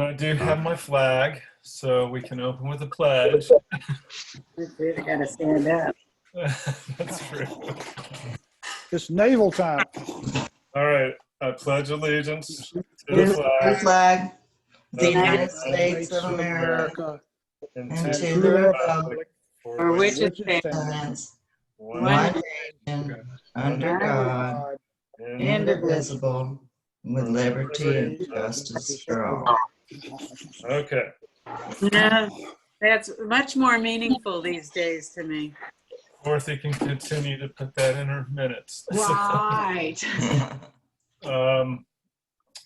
I do have my flag, so we can open with a pledge. You gotta stand up. That's true. It's naval time. All right. I pledge allegiance to To the the flag flag, of the United States of America, and and to to the republic For which it stands, stands one one nation, under God, indivisible, with liberty and justice for all. Okay. Yeah, that's much more meaningful these days to me. Dorothy can continue to put that in her minutes. Right. All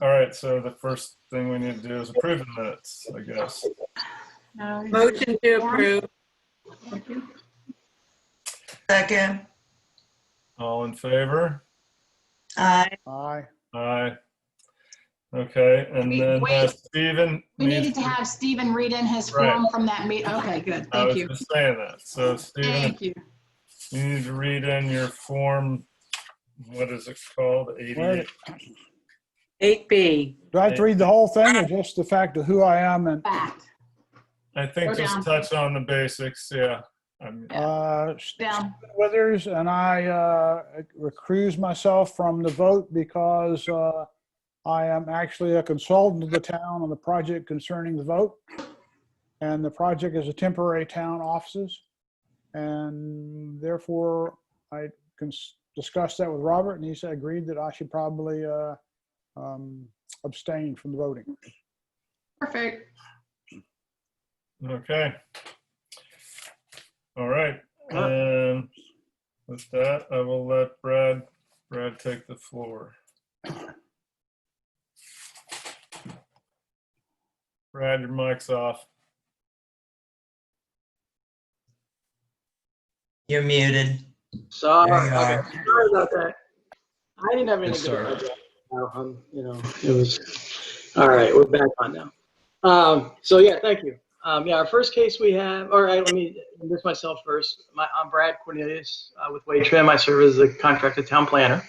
right. So the first thing we need to do is approve the minutes, I guess. Motion to approve. Second, All in favor? aye. Aye. Aye. Okay. And then Wait. Stephen. We needs needed to have Stephen read in his Right. form from that meeting. Okay, good. I Thank was you. just saying that. So Stephen, Thank you. you need to read in your form. What is it called? 88. 8B. Do I have to read the whole thing or just the fact of who I am? And Back. I think Go just down. touch on the basics. Yeah. Down. Stephen Withers, and I recuse myself from the vote because I am actually a consultant of the town on the project concerning the vote. And the project is a temporary town offices. And therefore, I discussed that with Robert, and he said agreed that I should probably abstain from the voting. Perfect. Okay. All right. And with that, I will let Brad take the floor. Brad, your mic's off. You're muted. Sorry, There you okay. are. Sorry about that. I didn't have anything to Sorry. do with that. It was, all right, we're back on now. So yeah, thank you. Yeah, our first case we have, all right, let me introduce myself first. I'm Brad Cornelius with Wade Trim. I serve as the contracted town planner.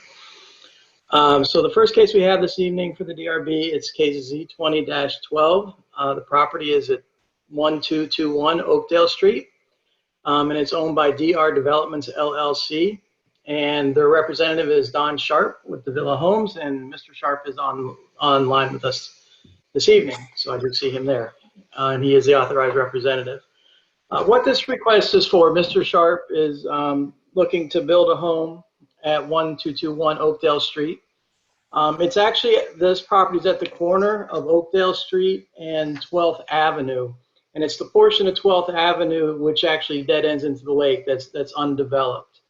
So the first case we have this evening for the DRB, it's case Z20-12. The property is at 1221 Oakdale Street. And it's owned by DR Developments LLC, and their representative is Don Sharp with the Villa Homes, and Mr. Sharp is online with us this evening, so I did see him there, and he is the authorized representative. What this request is for, Mr. Sharp is looking to build a home at 1221 Oakdale Street. It's actually, this property is at the corner of Oakdale Street and 12th Avenue. And it's the portion of 12th Avenue which actually dead ends into the lake that's undeveloped.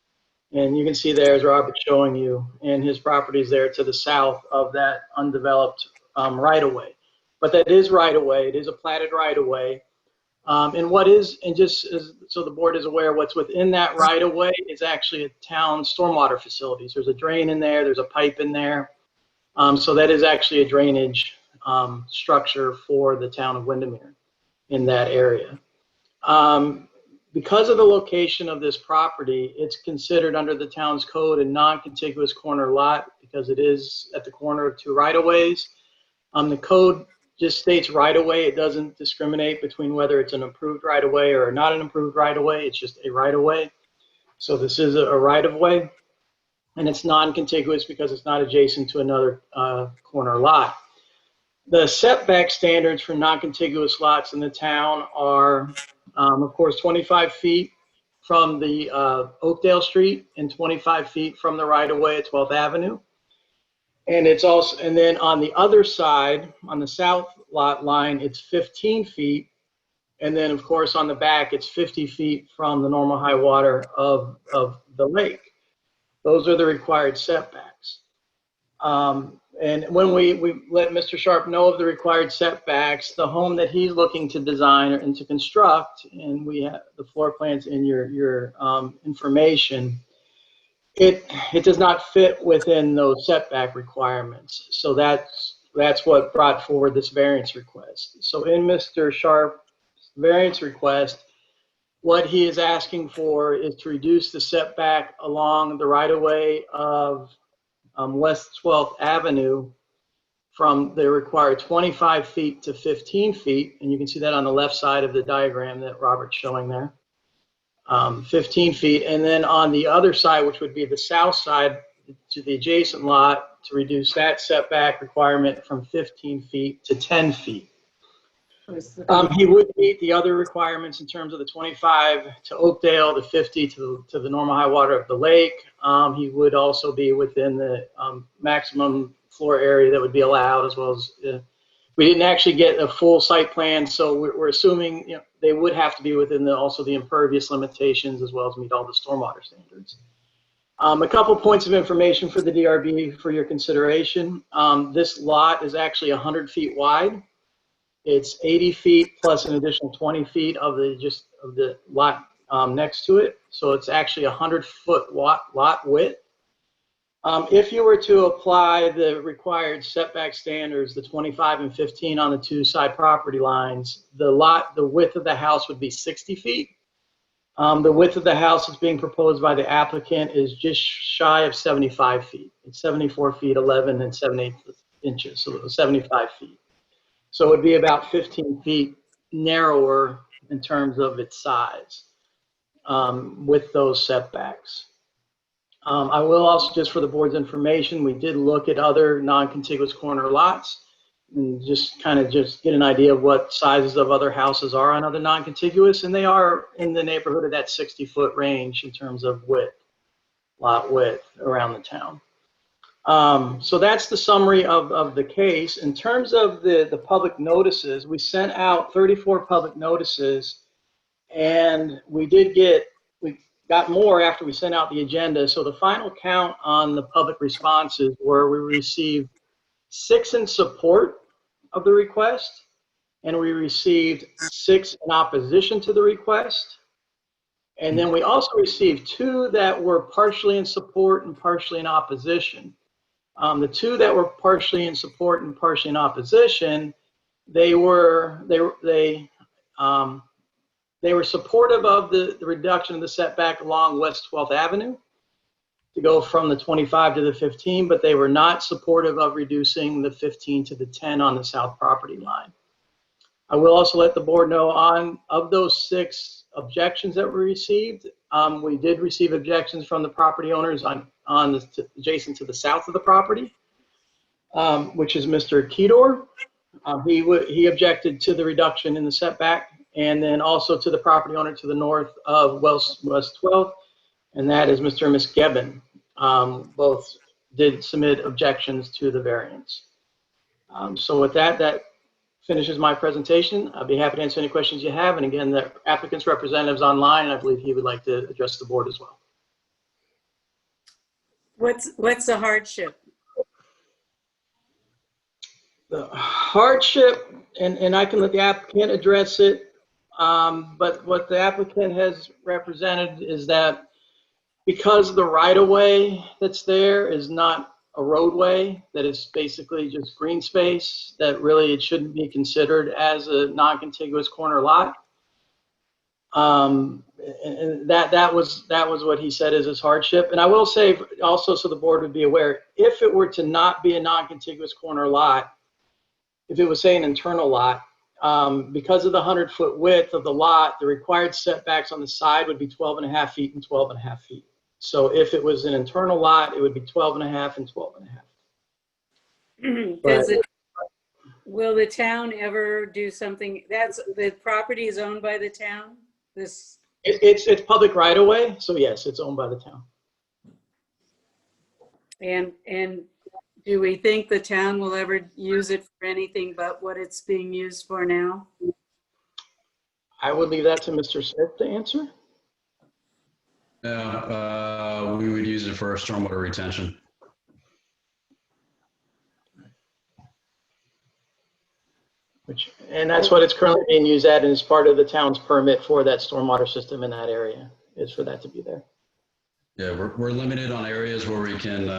And you can see there, as Robert's showing you, and his property is there to the south of that undeveloped right-of-way. But that is right-of-way. It is a platted right-of-way. And just so the board is aware, what's within that right-of-way is actually a town stormwater facility. So there's a drain in there. There's a pipe in there. So that is actually a drainage structure for the town of Windermere in that area. Because of the location of this property, it's considered under the town's code a non-contiguous corner lot because it is at the corner of two right-of-ways. The code just states right-of-way. It doesn't discriminate between whether it's an approved right-of-way or not an approved right-of-way. It's just a right-of-way. So this is a right-of-way, and it's non-contiguous because it's not adjacent to another corner lot. The setback standards for non-contiguous lots in the town are, of course, 25 feet from the Oakdale Street and 25 feet from the right-of-way at 12th Avenue. And it's also, and then on the other side, on the south lot line, it's 15 feet. And then, of course, on the back, it's 50 feet from the normal high water of the lake. Those are the required setbacks. And when we let Mr. Sharp know of the required setbacks, the home that he's looking to design and to construct, and we have the floor plans in your information, it does not fit within those setback requirements. So that's what brought forward this variance request. So in Mr. Sharp's variance request, what he is asking for is to reduce the setback along the right-of-way of West 12th Avenue from the required 25 feet to 15 feet. And you can see that on the left side of the diagram that Robert's showing there. 15 feet. And then on the other side, which would be the south side to the adjacent lot, to reduce that setback requirement from 15 feet to 10 feet. He would meet the other requirements in terms of the 25 to Oakdale, the 50 to the normal high water of the lake. He would also be within the maximum floor area that would be allowed, as well as we didn't actually get a full site plan, so we're assuming, you know, they would have to be within also the impervious limitations, as well as meet all the stormwater standards. A couple points of information for the DRB for your consideration. This lot is actually 100 feet wide. It's 80 feet plus an additional 20 feet of the lot next to it. So it's actually 100-foot lot width. If you were to apply the required setback standards, the 25 and 15 on the two side property lines, the width of the house would be 60 feet. The width of the house that's being proposed by the applicant is just shy of 75 feet. It's 74 feet 11 and 7/8 inches, so 75 feet. So it would be about 15 feet narrower in terms of its size with those setbacks. I will also, just for the board's information, we did look at other non-contiguous corner lots and just get an idea of what sizes of other houses are on other non-contiguous, and they are in the neighborhood of that 60-foot range in terms of width, lot width around the town. So that's the summary of the case. In terms of the public notices, we sent out 34 public notices, and we got more after we sent out the agenda. So the final count on the public responses were we received 6 in support of the request, and we received 6 in opposition to the request. And then we also received 2 that were partially in support and partially in opposition. The 2 that were partially in support and partially in opposition, they were supportive of the reduction of the setback along West 12th Avenue to go from the 25 to the 15, but they were not supportive of reducing the 15 to the 10 on the south property line. I will also let the board know of those 6 objections that were received, we did receive objections from the property owners adjacent to the south of the property, which is Mr. Kedor. He objected to the reduction in the setback, and then also to the property owner to the north of West 12th, and that is Mr. and Ms. Gebbin. Both did submit objections to the variance. So with that finishes my presentation. I'll be happy to answer any questions you have. And again, the applicant's representative's online, and I believe he would like to address the board as well. What's the hardship? The hardship, and I can let the applicant address it, but what the applicant has represented is that because the right-of-way that's there is not a roadway, that is basically just green space, that really it shouldn't be considered as a non-contiguous corner lot. And that was what he said is his hardship. And I will say also, so the board would be aware, if it were to not be a non-contiguous corner lot, if it was, say, an internal lot, because of the 100-foot width of the lot, the required setbacks on the side would be 12.5 feet and 12.5 feet. So if it was an internal lot, it would be 12.5 and 12.5. Will the town ever do something? The property is owned by the town? It's public right of way, so yes, it's owned by the town. And do we think the town will ever use it for anything but what it's being used for now? I would leave that to Mr. Smith to answer. No, we would use it for stormwater retention. And that's what it's currently being used at, and is part of the town's permit for that stormwater system in that area, is for that to be there. Yeah, we're limited on areas where we can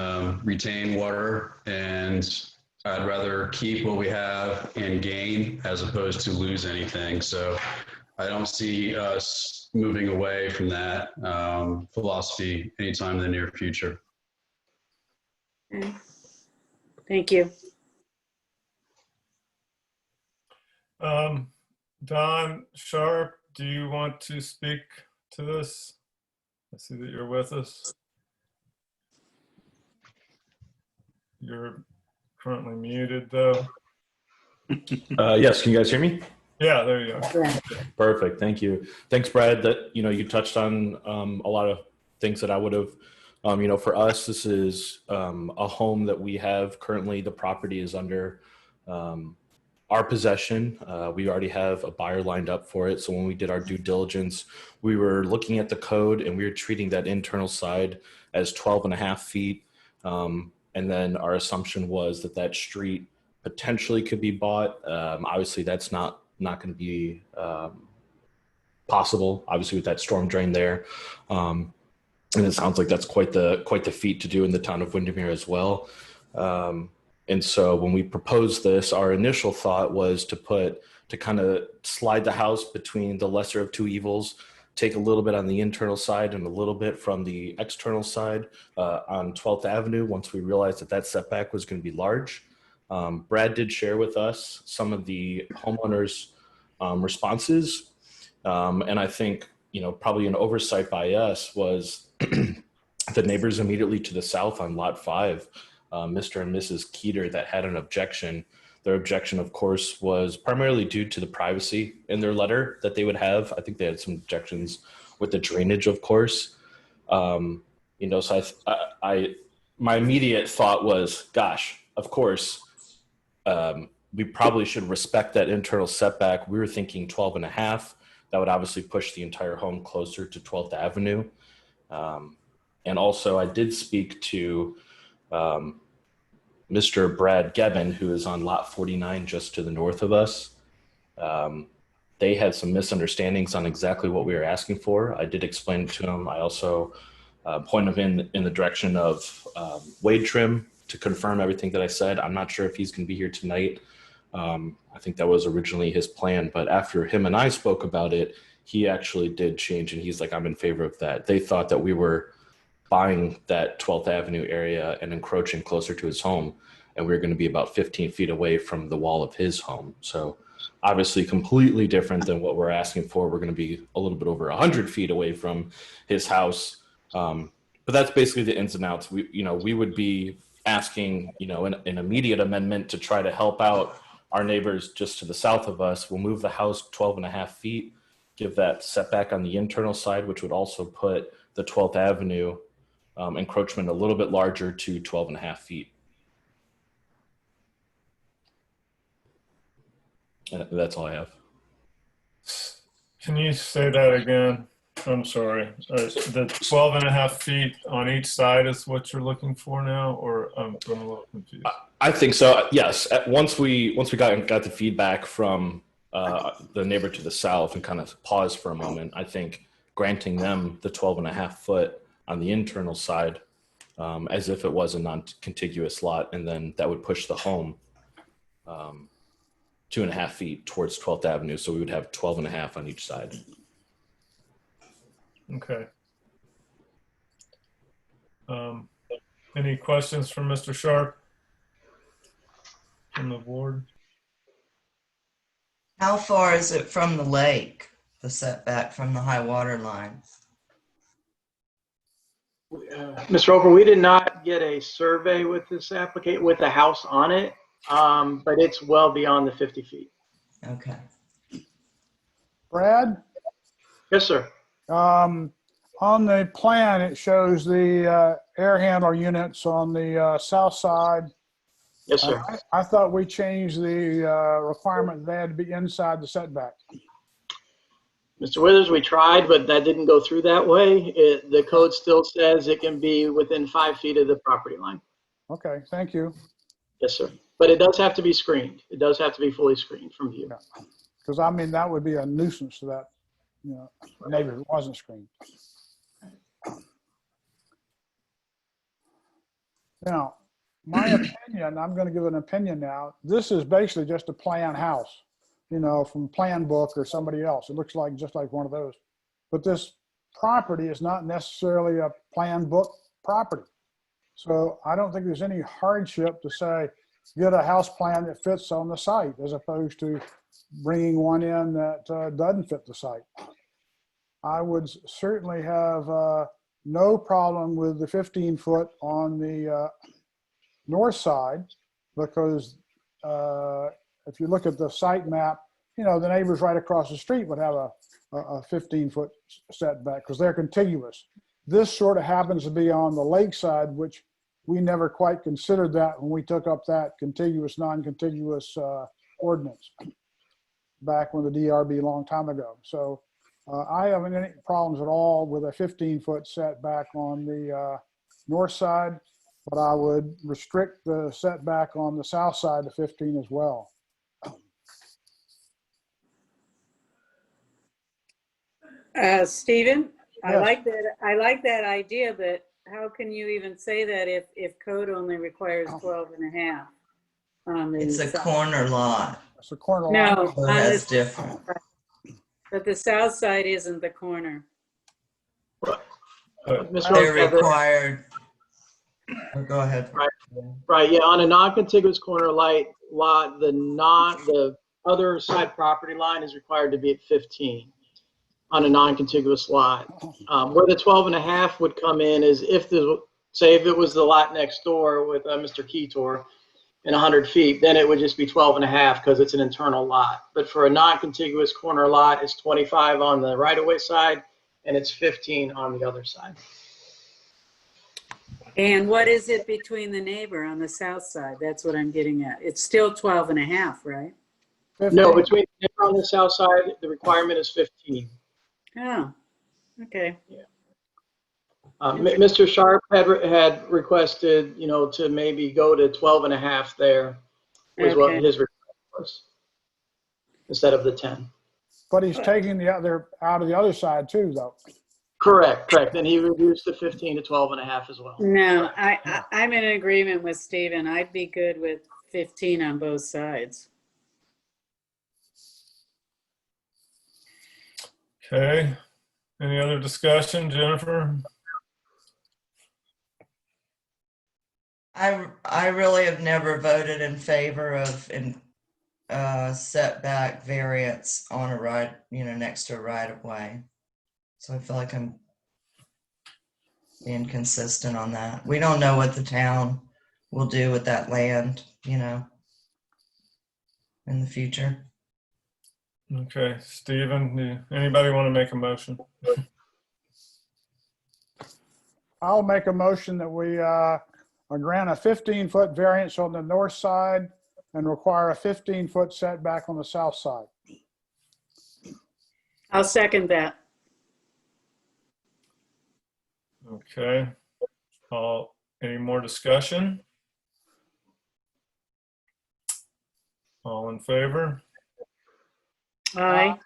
retain water, and I'd rather keep what we have and gain as opposed to lose anything. So I don't see us moving away from that philosophy anytime in the near future. Okay. Thank you. Don Sharp, do you want to speak to this? I see that you're with us. You're currently muted, though. Yes, can you guys hear me? Yeah, there you are. Perfect, thank you. Thanks, Brad, that, you touched on a lot of things that I would have, for us, this is a home that we have currently. The property is under our possession. We already have a buyer lined up for it. So when we did our due diligence, we were looking at the code and we were treating that internal side as 12.5 feet. And then our assumption was that that street potentially could be bought. Obviously, that's not going to be possible, obviously, with that storm drain there. And it sounds like that's quite the feat to do in the town of Windermere as well. And so when we proposed this, our initial thought was to kind of slide the house between the lesser of two evils, take a little bit on the internal side and a little bit from the external side on 12th Avenue once we realized that that setback was going to be large. Brad did share with us some of the homeowners' responses. And I think, probably an oversight by us was the neighbors immediately to the south on lot 5, Mr. and Mrs. Keeter, that had an objection. Their objection, of course, was primarily due to the privacy in their letter that they would have. I think they had some objections with the drainage, of course. So my immediate thought was, gosh, of course, we probably should respect that internal setback. We were thinking 12.5. That would obviously push the entire home closer to 12th Avenue. And also I did speak to Mr. Brad Gebbin, who is on lot 49 just to the north of us. They had some misunderstandings on exactly what we were asking for. I did explain it to him. I also pointed him in the direction of Wade Trim to confirm everything that I said. I'm not sure if he's going to be here tonight. I think that was originally his plan, but after him and I spoke about it, he actually did change, and he's like, I'm in favor of that. They thought that we were buying that 12th Avenue area and encroaching closer to his home, and we were going to be about 15 feet away from the wall of his home. So obviously completely different than what we're asking for. We're going to be a little bit over 100 feet away from his house. But that's basically the ins and outs. We would be asking, an immediate amendment to try to help out our neighbors just to the south of us. We'll move the house 12.5 feet, give that setback on the internal side, which would also put the 12th Avenue encroachment a little bit larger to 12.5 feet. And that's all I have. Can you say that again? I'm sorry. The 12.5 feet on each side is what you're looking for now, or I'm a little confused. I think so. Yes. Once we got the feedback from the neighbor to the south and kind of paused for a moment, I think granting them the 12.5 foot on the internal side, as if it was a non-contiguous lot, and then that would push the home 2.5 feet towards 12th Avenue. So we would have 12.5 on each side. Okay. Any questions from Mr. Sharp from the board? How far is it from the lake, the setback from the high water line? Mr. Oper, we did not get a survey with this application, with the house on it, but it's well beyond the 50 feet. Okay. Brad? Yes, sir. On the plan, it shows the air handler units on the south side. Yes, sir. I thought we changed the requirement they had to be inside the setback. Mr. Withers, we tried, but that didn't go through that way. The code still says it can be within 5 feet of the property line. Okay, thank you. Yes, sir. But it does have to be screened. It does have to be fully screened from view. Because I mean, that would be a nuisance to that, neighbor who wasn't screened. Now, my opinion, I'm going to give an opinion now. This is basically just a plan house, from plan book or somebody else. It looks like just like one of those. But this property is not necessarily a plan book property. So I don't think there's any hardship to say, get a house plan that fits on the site as opposed to bringing one in that doesn't fit the site. I would certainly have no problem with the 15-foot on the north side, because if you look at the site map, you know, the neighbors right across the street would have a 15-foot setback because they're contiguous. This sort of happens to be on the lakeside, which we never quite considered that when we took up that contiguous, non-contiguous ordinance back when the DRB a long time ago. So I haven't any problems at all with a 15-foot setback on the north side, but I would restrict the setback on the south side to 15 as well. Stephen, I Yes. like that idea, but how can you even say that if code only requires 12 and a half? It's a corner lot. It's a corner lot. No, So it on has the, different. but the south side isn't the corner. Ms. They're Rose, required. Go ahead. right, yeah, on a non-contiguous corner lot, the other side property line is required to be at 15 on a non-contiguous lot. Where the 12 and a half would come in is if if it was the lot next door with Mr. Keytor in 100 feet, then it would just be 12 and a half because it's an internal lot. But for a non-contiguous corner lot, it's 25 on the right-of-way side and it's 15 on the other side. And what is it between the neighbor on the south side? That's what I'm getting at. It's still 12 and a half, right? 15. No, between the neighbor on the south side, the requirement is 15. Oh, okay. Mr. Sharp had requested, you know, to maybe go to 12 and a half there was what Okay. his request was, instead of the 10. But he's taking the other out of the other side too, though. Correct. Then he reduced the 15 to 12 and a half as well. No, I'm in agreement with Stephen. I'd be good with 15 on both sides. Okay. Any other discussion, Jennifer? I really have never voted in favor of setback variance on a right, next to a right of way. So I feel like I'm being consistent on that. We don't know what the town will do with that land, in the future. Okay, Stephen, anybody want to make a motion? I'll make a motion that we grant a 15-foot variance on the north side and require a 15-foot setback on the south side. I'll second that. Okay. Any more discussion? All in favor? Aye.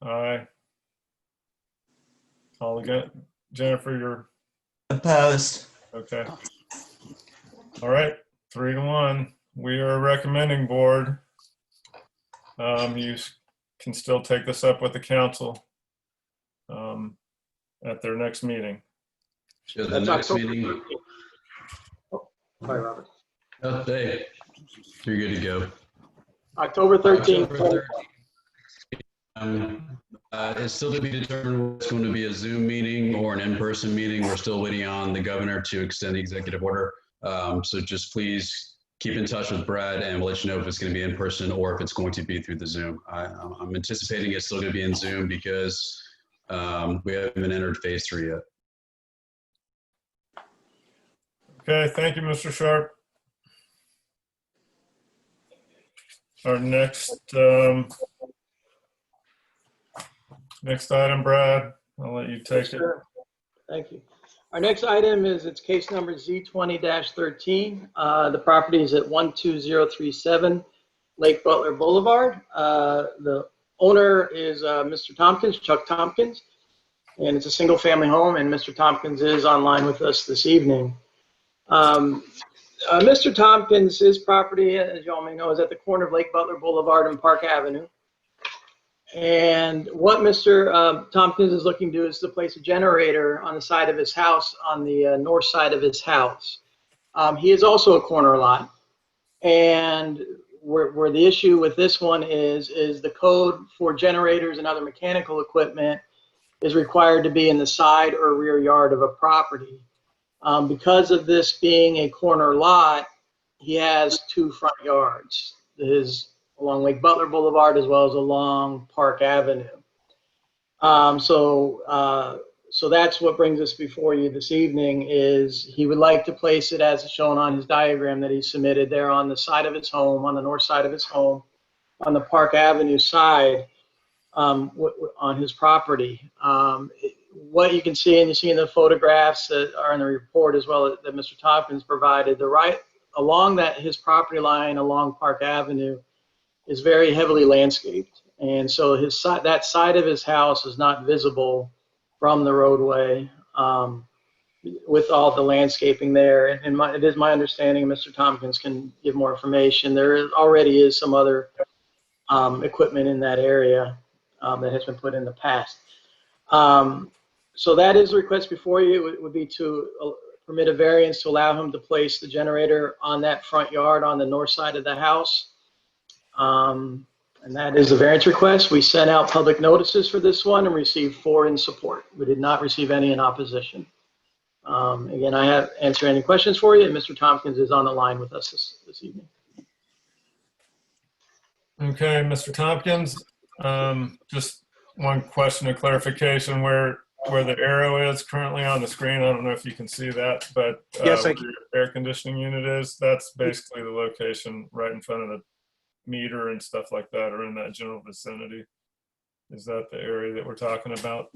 Aye. All again. Jennifer, you're Opposed. okay. All right, 3-1. We are recommending, board. You can still take this up with the council at their next meeting. So the That's next October meeting, 13th. Oh, sorry, Robert. hey, you're good to go. October 13th. October 13th. It's still to be determined whether it's going to be a Zoom meeting or an in-person meeting. We're still waiting on the governor to extend the executive order. So just please keep in touch with Brad and we'll let you know if it's going to be in person or if it's going to be through the Zoom. I'm anticipating it's still going to be in Zoom because we haven't even entered phase 3 yet. Okay, thank you, Mr. Sharp. Our next item, Brad, I'll let you take it. Sure. Thank you. Our next item it's case number Z20-13. The property is at 12037 Lake Butler Boulevard. The owner is Mr. Tompkins, Chuck Tompkins, and it's a single family home, and Mr. Tompkins is online with us this evening. Mr. Tompkins, his property, as you all may know, is at the corner of Lake Butler Boulevard and Park Avenue. And what Mr. Tompkins is looking to do is to place a generator on the side of his house, on the north side of his house. He is also a corner lot. And where the issue with this one is the code for generators and other mechanical equipment is required to be in the side or rear yard of a property. Because of this being a corner lot, he has 2 front yards. His along Lake Butler Boulevard as well as along Park Avenue. So that's what brings us before you this evening. Is he would like to place it as shown on his diagram that he submitted there on the side of his home, on the north side of his home, on the Park Avenue side, on his property. What you can see, and you see in the photographs that are in the report as well that Mr. Tompkins provided, the right along his property line along Park Avenue is very heavily landscaped. And so that side of his house is not visible from the roadway with all the landscaping there. And it is my understanding, Mr. Tompkins can give more information, already is some other equipment in that area that has been put in the past. So that is a request before you. It would be to permit a variance to allow him to place the generator on that front yard on the north side of the house. And that is a variance request. We sent out public notices for this one and received 4 in support. We did not receive any in opposition. Again, I have answered any questions for you, and Mr. Tompkins is on the line with us this evening. Okay, Mr. Tompkins, just one question of clarification where the arrow is currently on the screen. I don't know if you can see that, but Yes, I where can. your air conditioning unit is, that's basically the location right in front of the meter and stuff like that, or in that general vicinity. Is that the area that we're talking about?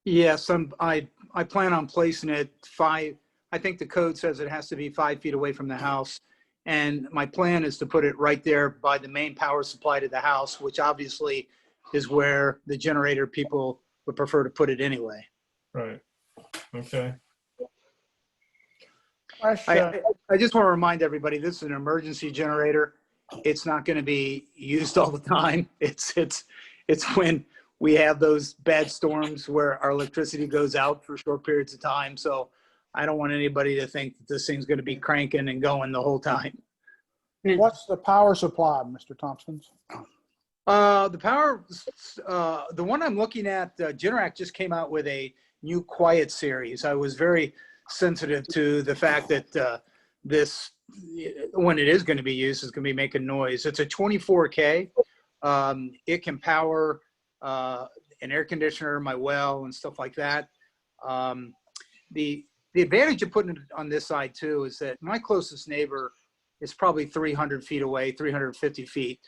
Yes, I plan on placing it I think the code says it has to be 5 feet away from the house. And my plan is to put it right there by the main power supply to the house, which obviously is where the generator people would prefer to put it anyway. Right. Okay. Question. I just want to remind everybody, this is an emergency generator. It's not going to be used all the time. It's when we have those bad storms where our electricity goes out for short periods of time. So I don't want anybody to think that this thing's going to be cranking and going the whole time. What's the power supply, Mr. Tompkins? The power, the one I'm looking at, Generac just came out with a new quiet series. I was very sensitive to the fact that this, when it is going to be used, is going to be making noise. It's a 24K. It can power an air conditioner, my well, and stuff like that. The advantage of putting it on this side too is that my closest neighbor is probably 300 feet away, 350 feet.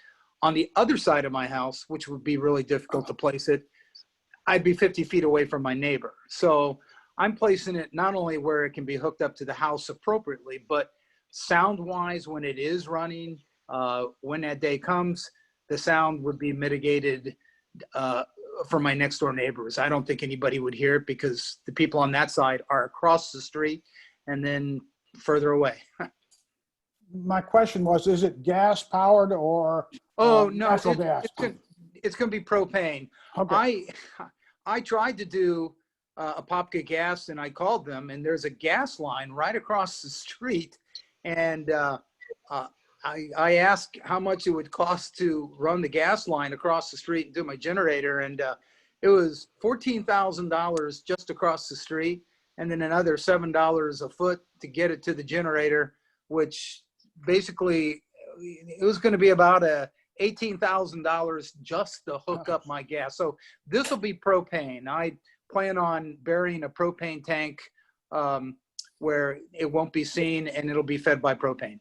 On the other side of my house, which would be really difficult to place it, I'd be 50 feet away from my neighbor. So I'm placing it not only where it can be hooked up to the house appropriately, but sound-wise, when it is running, when that day comes, the sound would be mitigated for my next door neighbors. I don't think anybody would hear it because the people on that side are across the street and then further away. My question was, is it gas powered or Oh, no, natural gas? it's going to be propane. Okay. I tried to do a Popka gas and I called them, and there's a gas line right across the street. And I asked how much it would cost to run the gas line across the street and do my generator. And it was $14,000 just across the street. And then another $7 a foot to get it to the generator, which basically it was going to be about $18,000 just to hook up my gas. So this will be propane. I plan on burying a propane tank where it won't be seen and it'll be fed by propane.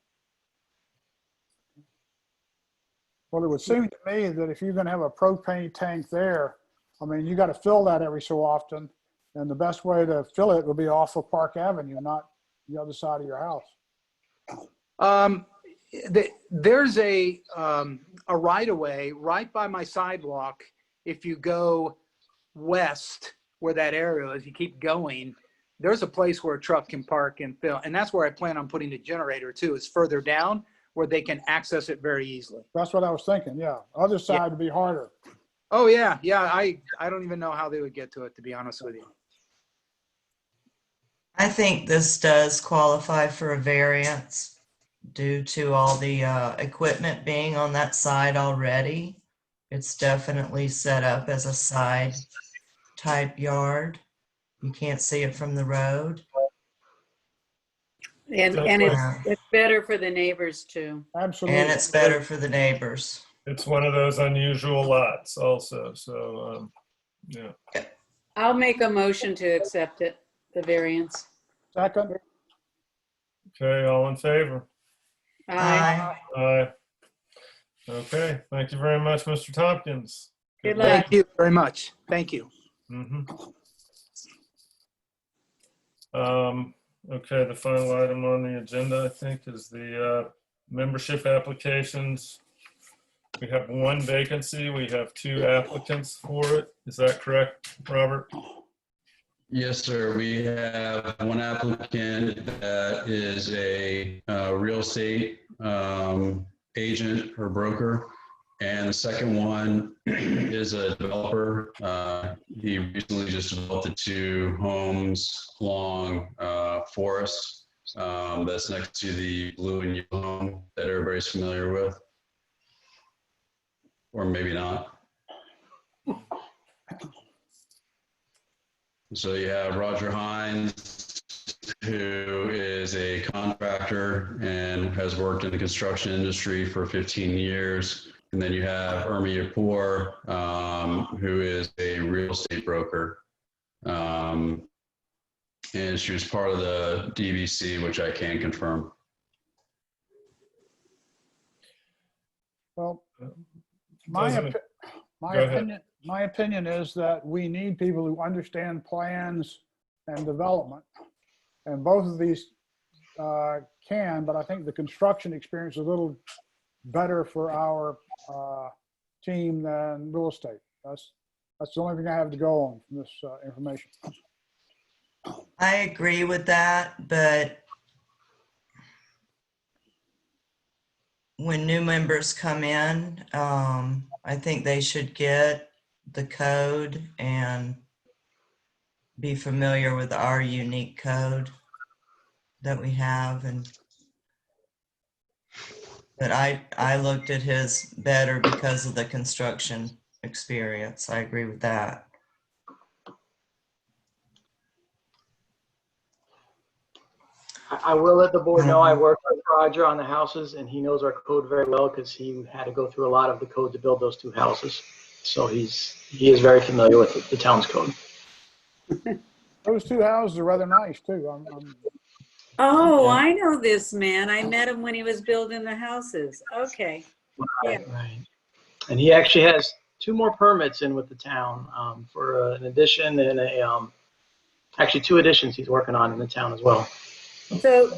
Well, it would seem to me that if you're going to have a propane tank there, I mean, you got to fill that every so often. And the best way to fill it would be off of Park Avenue, not the other side of your house. There's a right-of-way right by my sidewalk. If you go west where that area is, you keep going, there's a place where a truck can park and fill. And that's where I plan on putting the generator too, is further down where they can access it very easily. That's what I was thinking, yeah. Other side would be harder. Oh, yeah. Yeah, I don't even know how they would get to it, to be honest with you. I think this does qualify for a variance due to all the equipment being on that side already. It's definitely set up as a side type yard. You can't see it from the road. And it's better for the neighbors too. Absolutely. And it's better for the neighbors. It's one of those unusual lots also, so, yeah. I'll make a motion to accept it, the variance. Second. Okay, all in favor? Aye. Aye. Okay, thank you very much, Mr. Tompkins. Good luck. Thank you very much. Thank you. Okay, the final item on the agenda, I think, is the membership applications. We have one vacancy. We have 2 applicants for it. Is that correct, Robert? Yes, sir. We have one applicant that is a real estate agent or broker. And the second one is a developer. He recently just developed the 2 homes along Forest that's next to the blue and yellow home that everybody's familiar with. Or maybe not. So you have Roger Hines, who is a contractor and has worked in the construction industry for 15 years. And then you have Ermi Yapur, who is a real estate broker. And she was part of the DVC, which I can confirm. Well, Go ahead. my opinion is that we need people who understand plans and development. And both of these can, but I think the construction experience is a little better for our team than real estate. That's the only thing I have to go on from this information. I agree with that, but when new members come in, I think they should get the code and be familiar with our unique code that we have. But I looked at his better because of the construction experience. I agree with that. I will let the board know I worked with Roger on the houses, and he knows our code very well because he had to go through a lot of the code to build those 2 houses. So he is very familiar with the town's code. Those 2 houses are rather nice too. Oh, I know this man. I met him when he was building the houses. Okay. Right, right. And he actually has 2 more permits in with the town for an addition and actually 2 additions he's working on in the town as well. So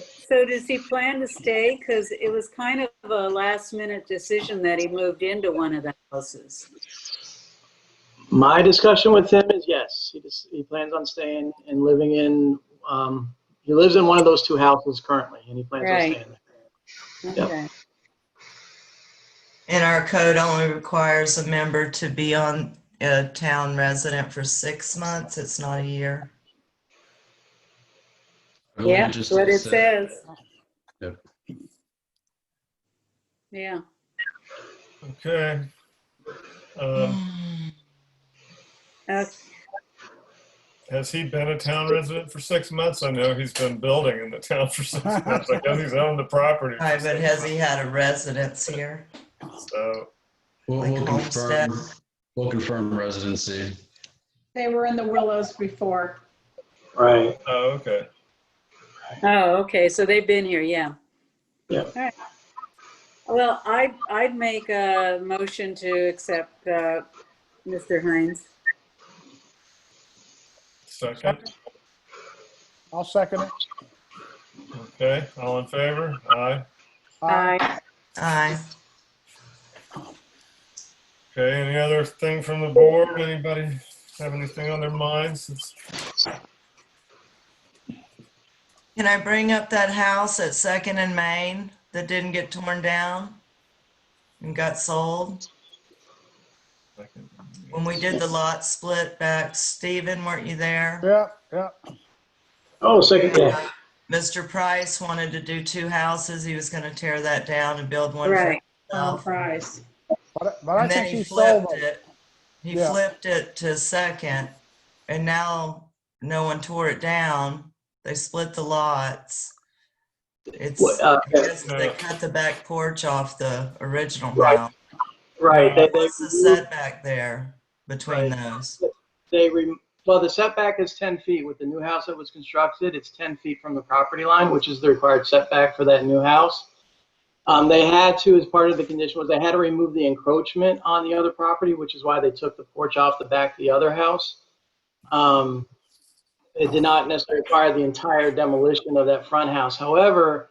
does he plan to stay? Because it was kind of a last minute decision that he moved into one of the houses. My discussion with him is yes, he plans on staying and living in, he lives in one of those 2 houses currently, and he plans on staying there. Okay. Yep. And our code only requires a member to be on a town resident for 6 months. It's not a year. Yeah, that's what it says. Yep. Yeah. Okay. Has he been a town resident for 6 months? I know he's been building in the town for 6 months. I guess he's owned the property. All right, but has he had a residence here? So, Like homestead? We'll confirm residency. They were in the Willows before. Right. oh, okay. Oh, okay. So they've been here. Yeah. Yeah. All right. Well, I'd make a motion to accept Mr. Hines. Second. I'll second it. Okay, all in favor? Aye. Aye. Aye. Okay, any other thing from the board? Anybody have anything on their minds? Can I bring up that house at 2nd and Main that didn't get torn down and got sold? When we did the lot split back, Stephen, weren't you there? Yeah, yeah. Oh, second, yeah. Mr. Price wanted to do 2 houses. He was gonna tear that down and build one for Right. himself. Price. But I And then think he he sold flipped it. it. He Yeah. flipped it to second, and now no one tore it down. They split the lots. It's, I guess they cut the back porch off the original Right. house. Right. What's the setback there between those? Well, the setback is 10 feet. With the new house that was constructed, it's 10 feet from the property line, which is the required setback for that new house. They had to, as part of the condition, was they had to remove the encroachment on the other property, which is why they took the porch off the back of the other house. It did not necessarily require the entire demolition of that front house. However,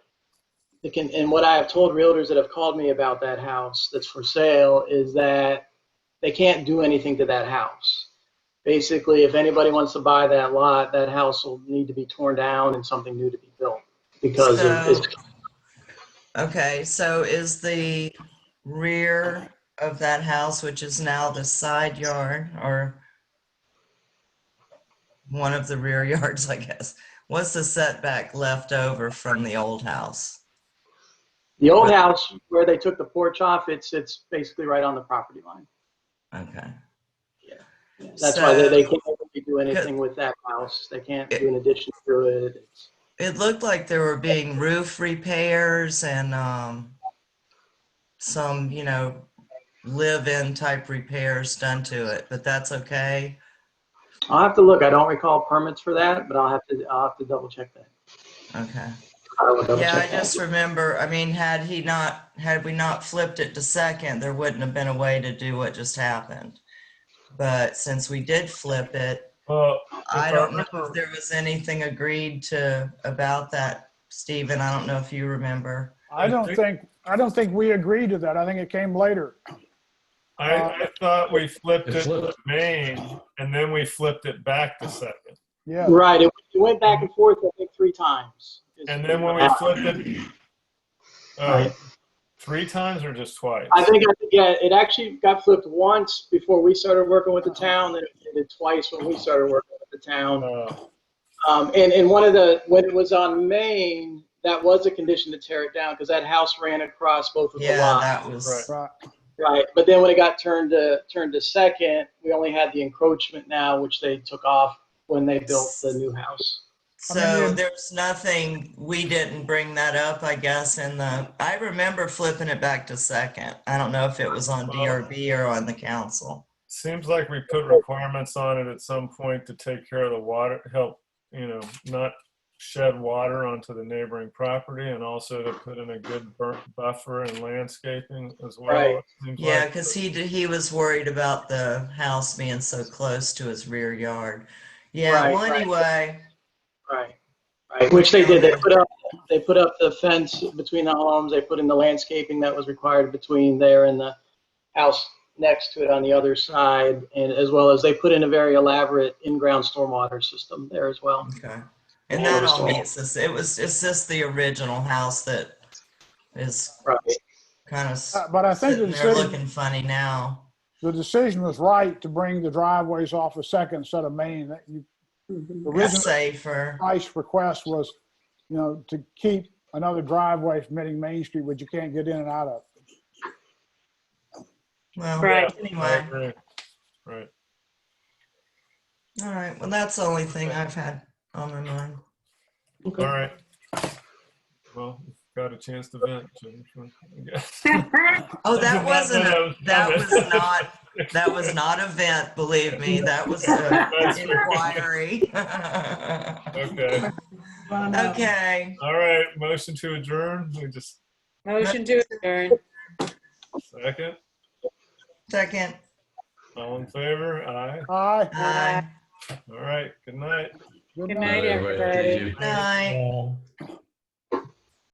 and what I have told realtors that have called me about that house that's for sale is that they can't do anything to that house. Basically, if anybody wants to buy that lot, that house will need to be torn down and something new to be built because of its. Okay, so is the rear of that house, which is now the side yard, or one of the rear yards, I guess, what's the setback left over from the old house? The old house where they took the porch off, it's basically right on the property line. Okay. Yeah. That's why they can't really do anything with that house. They can't do an addition to it. It looked like there were being roof repairs and some, live-in type repairs done to it, but that's okay. I'll have to look. I don't recall permits for that, but I'll have to double check that. Okay. Yeah, I just remember, had we not flipped it to second, there wouldn't have been a way to do what just happened. But since we did flip it, I don't know if there was anything agreed to about that, Stephen. I don't know if you remember. I don't think we agreed to that. I think it came later. I thought we flipped it to main and then we flipped it back to second. Yeah. Right. It went back and forth, I think, 3 times. And then when we flipped it, Right. 3 times or just twice? I think, it actually got flipped once before we started working with the town, then it did twice when we started working with the town. And when it was on Main, that was a condition to tear it down because that house ran across both of the lots. Yeah, that was right. But then when it got turned to second, we only had the encroachment now, which they took off when they built the new house. So there's nothing, we didn't bring that up, I guess, I remember flipping it back to second. I don't know if it was on DRB or on the council. Seems like we put requirements on it at some point to take care of the water, help, not shed water onto the neighboring property, and also to put in a good buffer and landscaping as well. Right. Yeah, because he was worried about the house being so close to his rear yard. Yeah, Right, well, anyway. Right. Which they did. They put up the fence between the homes. They put in the landscaping that was required between there and the house next to it on the other side, and as well as they put in a very elaborate in-ground stormwater system there as well. Okay. And that all meets this. It's just the original house that is kind of but I think they're looking funny now. The decision was right to bring the driveways off of second instead of main. The original safer. Price request was, to keep another driveway from hitting Main Street, which you can't get in and out of. Well, anyway. Right. All right. Well, that's the only thing I've had on my mind. Okay. All right. Well, got a chance to vent. Oh, that was not a vent, believe me. That was an inquiry. Okay. Okay. All right. Motion to adjourn. Motion to adjourn. Second. All in favor? Aye. Aye. All right. Good night. Good night, everybody. Good night.